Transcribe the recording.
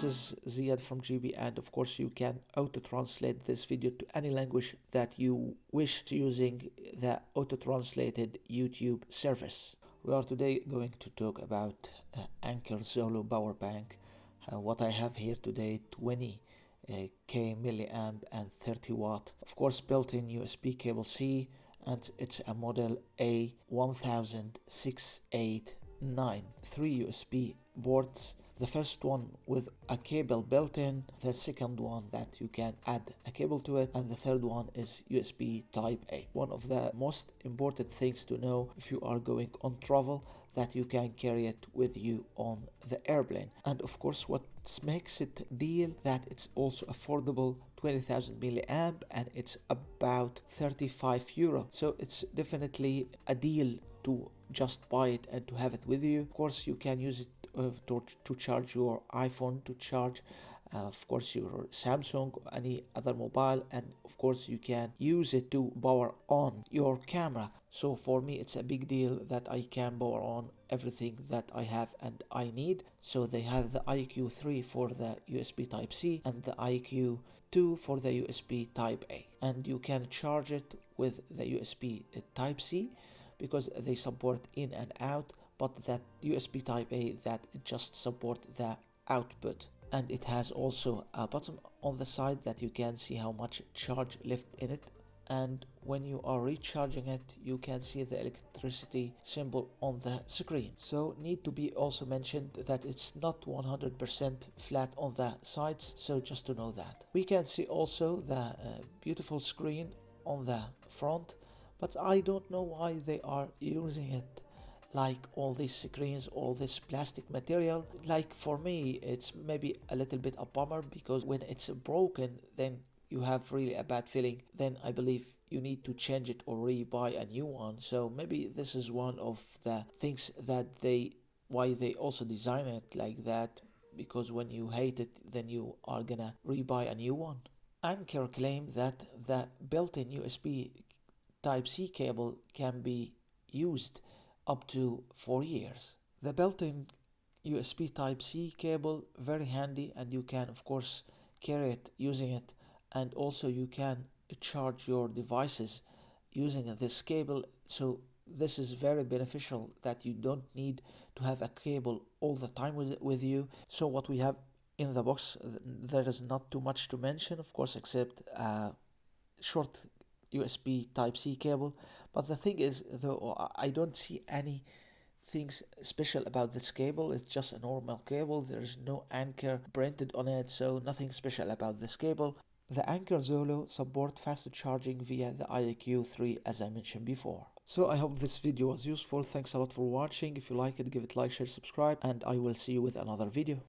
is Ziad from GB, and of course you can auto-translate this video to any language that you wish using the auto-translated YouTube service. We are today going to talk about Anker Zolo Power Bank. What I have here today, 20 K milliamp and 30 watt. Of course, built-in USB cable C, and it's a model A10689. 3 USB ports. The first one with a cable built in, the second one that you can add a cable to it, and the third one is USB Type A. One of the most important things to know if you are going on travel, that you can carry it with you on the airplane. And of course what makes it deal that it's also affordable, 20,000 milliamp, and it's about 35 euro. So it's definitely a deal to just buy it and to have it with you. Of course you can use it to charge your iPhone, to charge of course your Samsung or any other mobile, and of course you can use it to power on your camera. So for me it's a big deal that I can power on everything that I have and I need. So they have the IQ3 for the USB Type C and the IQ2 for the USB Type A, and you can charge it with the USB Type C because they support in and out, but that USB Type A that just support the output. And it has also a button on the side that you can see how much charge left in it, and when you are recharging it you can see the electricity symbol on the screen. So need to be also mentioned that it's not 100% flat on the sides, so just to know that. We can see also the beautiful screen on the front, but I don't know why they are using it like all these screens, all this plastic material. Like for me it's maybe a little bit a bummer, because when it's broken then you have really a bad feeling. Then I believe you need to change it or re-buy a new one. So maybe this is one of the things that why they also design it like that, because when you hate it then you are gonna re-buy a new one. Anker claimed that the built-in USB Type-C cable can be used up to 4 years. The built-in USB Type-C cable, very handy, and you can of course carry it using it, and also you can charge your devices using this cable. So this is very beneficial that you don't need to have a cable all the time with you. So what we have in the box, there is not too much to mention of course, except a short USB Type-C cable. But the thing is, though, I don't see any things special about this cable. It's just a normal cable. There's no Anker printed on it, so nothing special about this cable. The Anker Zolo support fast charging via the IQ3 as I mentioned before. So I hope this video was useful. Thanks a lot for watching. If you like it, give it like, share, subscribe, and I will see you with another video.